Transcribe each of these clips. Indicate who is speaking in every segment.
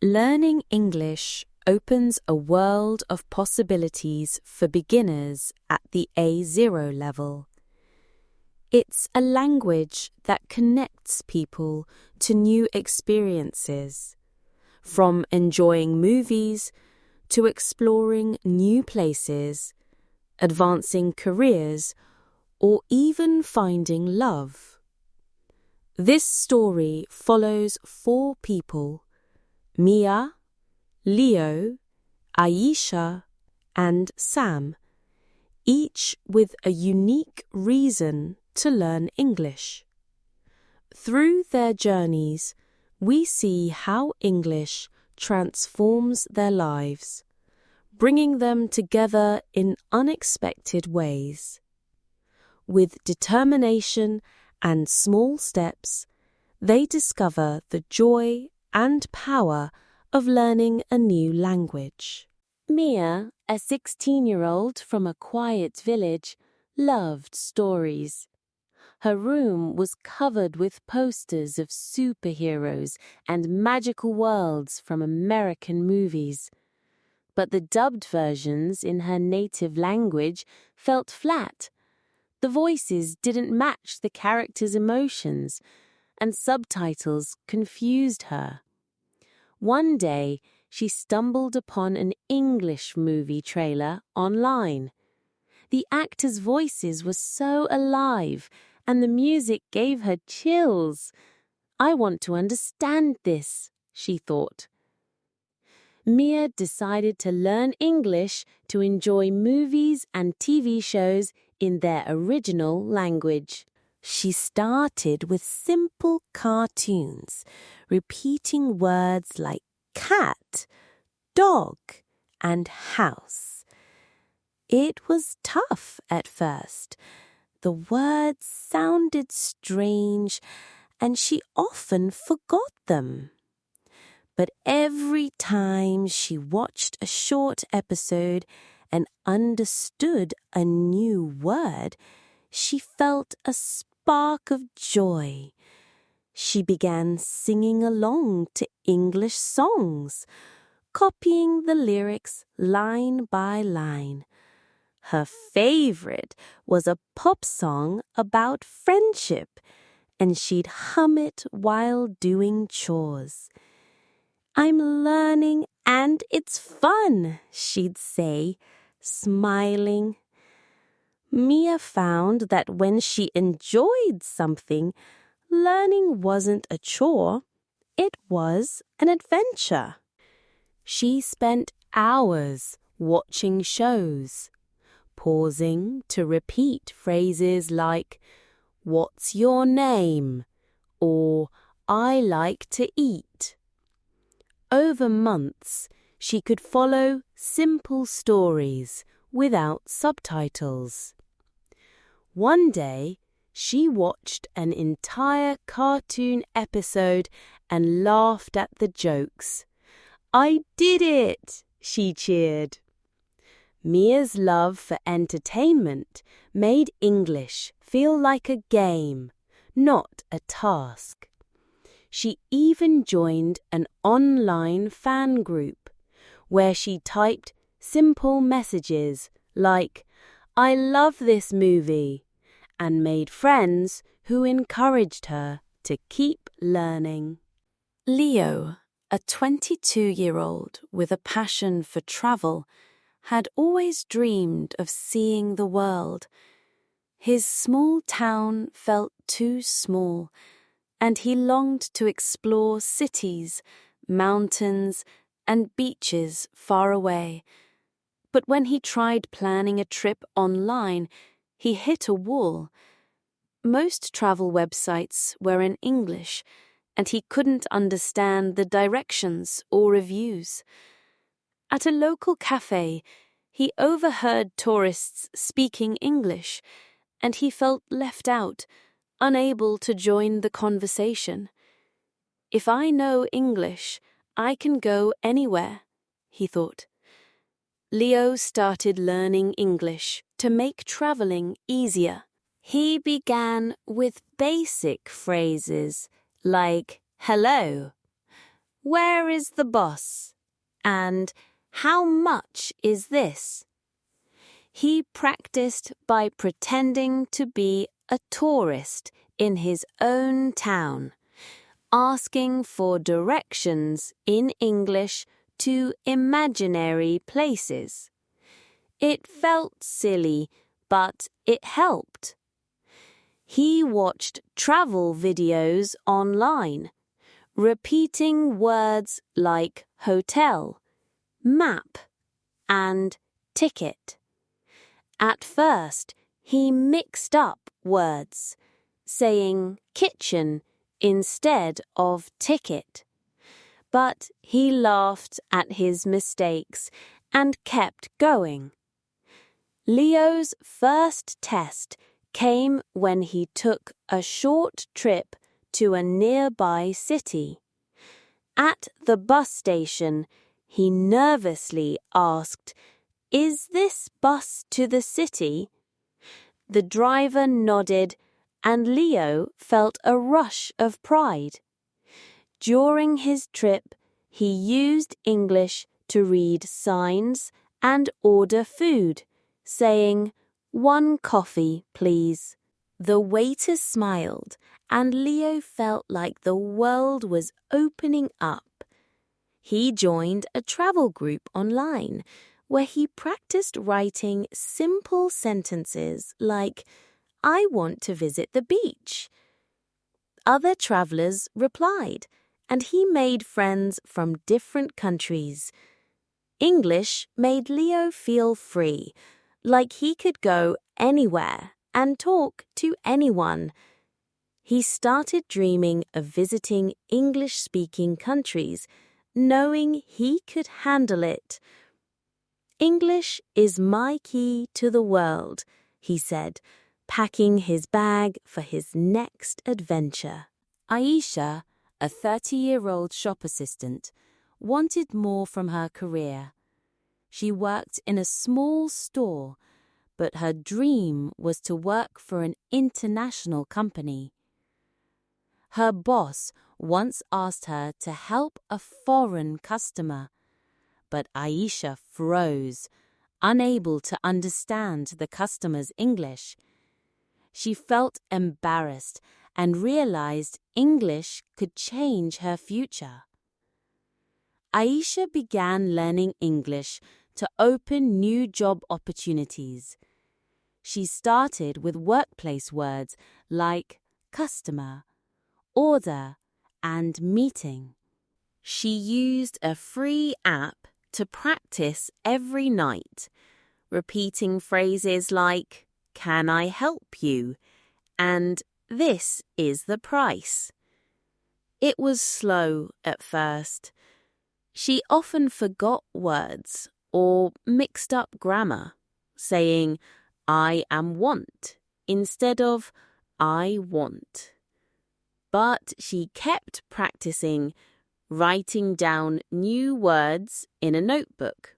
Speaker 1: Learning English opens a world of possibilities for beginners at the A0 level. It's a language that connects people to new experiences, from enjoying movies to exploring new places, advancing careers, or even finding love. This story follows 4 people: Mia, Leo, Aisha, and Sam, each with a unique reason to learn English. Through their journeys, we see how English transforms their lives, bringing them together in unexpected ways. With determination and small steps, they discover the joy and power of learning a new language. Mia, a 16-year-old from a quiet village, loved stories. Her room was covered with posters of superheroes and magical worlds from American movies. But the dubbed versions in her native language felt flat. The voices didn't match the characters' emotions, and subtitles confused her. One day, she stumbled upon an English movie trailer online. The actors' voices were so alive, and the music gave her chills. "I want to understand this," she thought. Mia decided to learn English to enjoy movies and TV shows in their original language. She started with simple cartoons, repeating words like cat, dog, and house. It was tough at first. The words sounded strange, and she often forgot them. But every time she watched a short episode and understood a new word, she felt a spark of joy. She began singing along to English songs, copying the lyrics line by line. Her favorite was a pop song about friendship, and she'd hum it while doing chores. "I'm learning and it's fun," she'd say, smiling. Mia found that when she enjoyed something, learning wasn't a chore, it was an adventure. She spent hours watching shows, pausing to repeat phrases like, "What's your name?" or "I like to eat." Over months, she could follow simple stories without subtitles. One day, she watched an entire cartoon episode and laughed at the jokes. "I did it!" she cheered. Mia's love for entertainment made English feel like a game, not a task. She even joined an online fan group, where she typed simple messages like, "I love this movie," and made friends who encouraged her to keep learning. Leo, a 22-year-old with a passion for travel, had always dreamed of seeing the world. His small town felt too small, and he longed to explore cities, mountains, and beaches far away. But when he tried planning a trip online, he hit a wall. Most travel websites were in English, and he couldn't understand the directions or reviews. At a local cafe, he overheard tourists speaking English, and he felt left out, unable to join the conversation. "If I know English, I can go anywhere," he thought. Leo started learning English to make traveling easier. He began with basic phrases like "hello," Where is the boss? And how much is this? He practiced by pretending to be a tourist in his own town, asking for directions in English to imaginary places. It felt silly, but it helped. He watched travel videos online, repeating words like hotel, map, and ticket. At first, he mixed up words, saying kitchen instead of ticket. But he laughed at his mistakes and kept going. Leo's first test came when he took a short trip to a nearby city. At the bus station, he nervously asked, "Is this bus to the city?" The driver nodded, and Leo felt a rush of pride. During his trip, he used English to read signs and order food, saying, "1 coffee, please." The waiter smiled, and Leo felt like the world was opening up. He joined a travel group online where he practiced writing simple sentences like, "I want to visit the beach." Other travelers replied, and he made friends from different countries. English made Leo feel free, like he could go anywhere and talk to anyone. He started dreaming of visiting English-speaking countries, knowing he could handle it. "English is my key to the world," he said, packing his bag for his next adventure. Aisha, a 30-year-old shop assistant, wanted more from her career. She worked in a small store, but her dream was to work for an international company. Her boss once asked her to help a foreign customer, but Aisha froze, unable to understand the customer's English. She felt embarrassed and realized English could change her future. Aisha began learning English to open new job opportunities. She started with workplace words like customer, order, and meeting. She used a free app to practice every night, repeating phrases like, "Can I help you?" and "This is the price." It was slow at first. She often forgot words or mixed up grammar, saying, "I am want" instead of "I want." But she kept practicing, writing down new words in a notebook.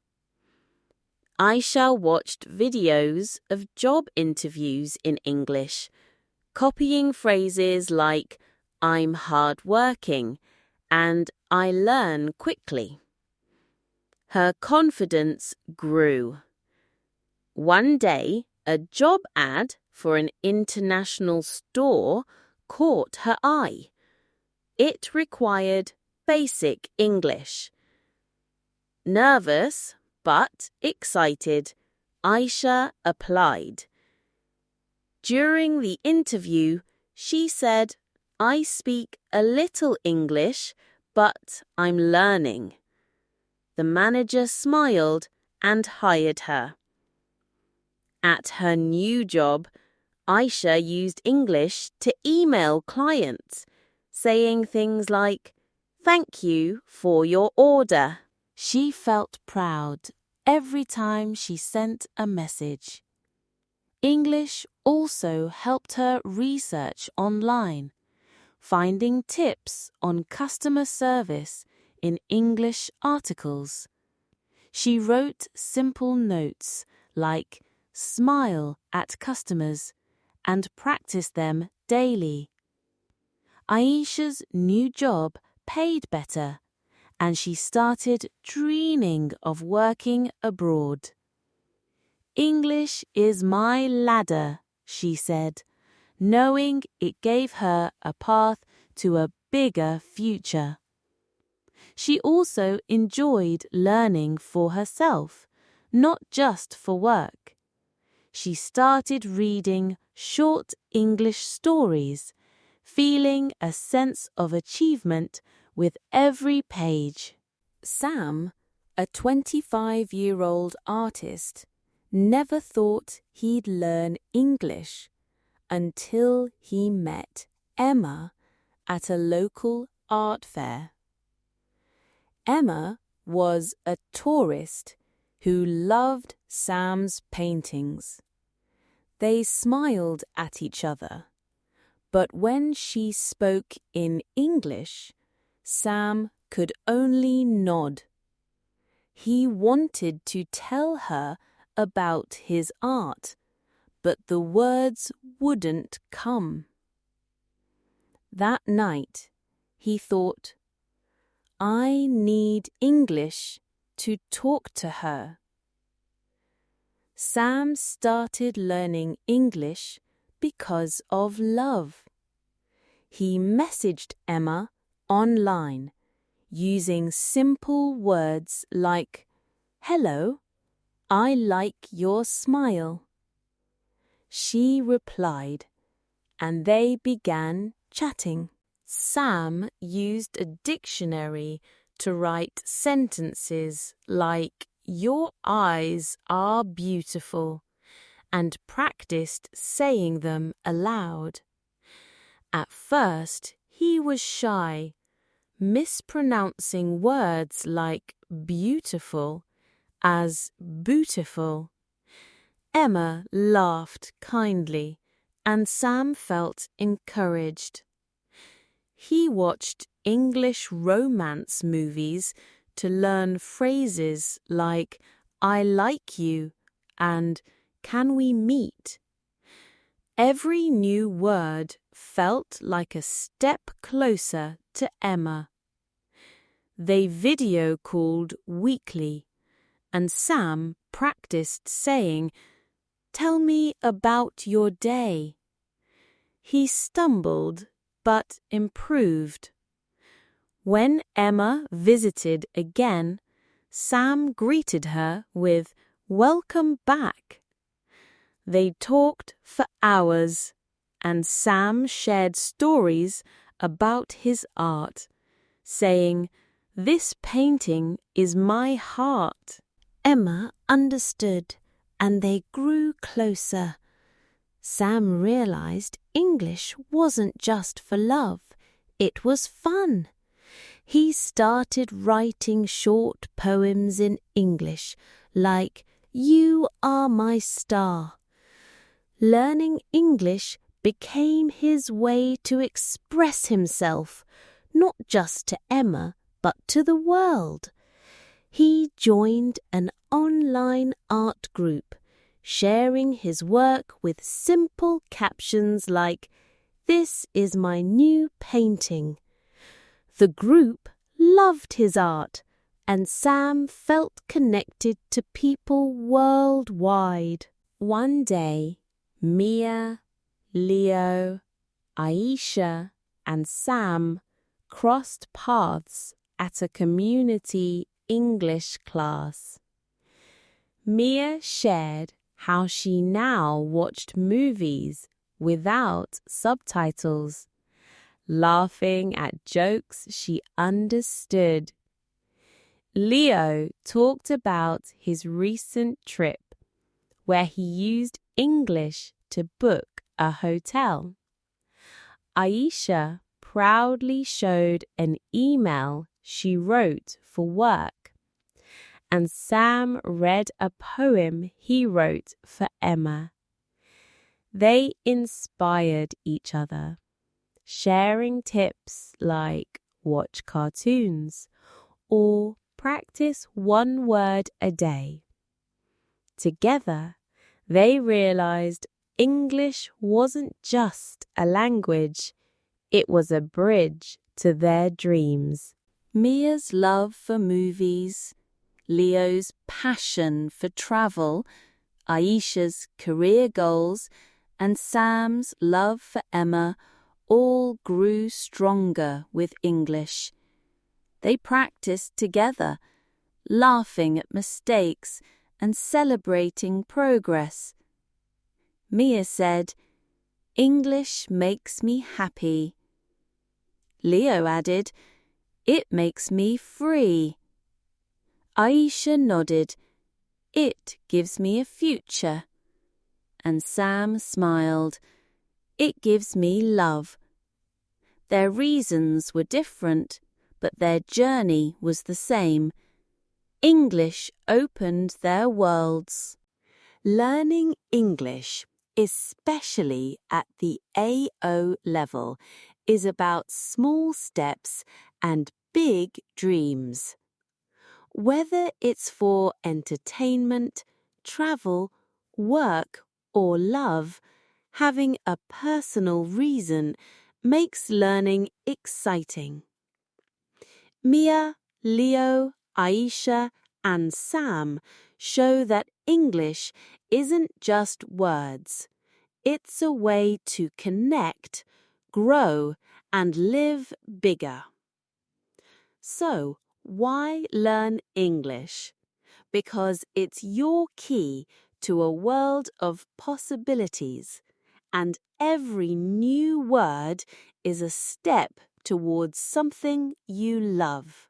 Speaker 1: Aisha watched videos of job interviews in English, copying phrases like, "I'm hardworking" and "I learn quickly." Her confidence grew. One day, a job ad for an international store caught her eye. It required basic English. Nervous but excited, Aisha applied. During the interview, she said, "I speak a little English, but I'm learning." The manager smiled and hired her. At her new job, Aisha used English to email clients, saying things like, "Thank you for your order." She felt proud every time she sent a message. English also helped her research online, finding tips on customer service in English articles. She wrote simple notes like "smile at customers" and practiced them daily. Aisha's new job paid better, and she started dreaming of working abroad. "English is my ladder," she said, knowing it gave her a path to a bigger future. She also enjoyed learning for herself, not just for work. She started reading short English stories, feeling a sense of achievement with every page. Sam, a 25-year-old artist, never thought he'd learn English until he met Emma at a local art fair. Emma was a tourist who loved Sam's paintings. They smiled at each other, but when she spoke in English, Sam could only nod. He wanted to tell her about his art, but the words wouldn't come. That night, he thought, "I need English to talk to her." Sam started learning English because of love. He messaged Emma online using simple words like, "Hello, I like your smile." She replied, and they began chatting. Sam used a dictionary to write sentences like, "Your eyes are beautiful," and practiced saying them aloud. At first, he was shy, mispronouncing words like beautiful as bootiful. Emma laughed kindly, and Sam felt encouraged. He watched English romance movies to learn phrases like, "I like you," and "Can we meet?" Every new word felt like a step closer to Emma. They video called weekly, and Sam practiced saying, "Tell me about your day." He stumbled but improved. When Emma visited again, Sam greeted her with, "Welcome back." They talked for hours, and Sam shared stories about his art, saying, "This painting is my heart." Emma understood, and they grew closer. Sam realized English wasn't just for love, it was fun. He started writing short poems in English, like "You Are My Star." Learning English became his way to express himself, not just to Emma, but to the world. He joined an online art group, sharing his work with simple captions like, "This is my new painting." The group loved his art, and Sam felt connected to people worldwide. One day, Mia, Leo, Aisha, and Sam crossed paths at a community English class. Mia shared how she now watched movies without subtitles, laughing at jokes she understood. Leo talked about his recent trip, where he used English to book a hotel. Aisha proudly showed an email she wrote for work, and Sam read a poem he wrote for Emma. They inspired each other, sharing tips like watch cartoons or practice one word a day. Together, they realized English wasn't just a language, it was a bridge to their dreams. Mia's love for movies, Leo's passion for travel, Aisha's career goals, and Sam's love for Emma all grew stronger with English. They practiced together, laughing at mistakes and celebrating progress. Mia said, "English makes me happy." Leo added, "It makes me free." Aisha nodded, "It gives me a future." And Sam smiled, "It gives me love." Their reasons were different, but their journey was the same. English opened their worlds. Learning English, especially at the AO level, is about small steps and big dreams. Whether it's for entertainment, travel, work, or love, having a personal reason makes learning exciting. Mia, Leo, Aisha, and Sam show that English isn't just words. It's a way to connect, grow, and live bigger. So, why learn English? Because it's your key to a world of possibilities, and every new word is a step towards something you love.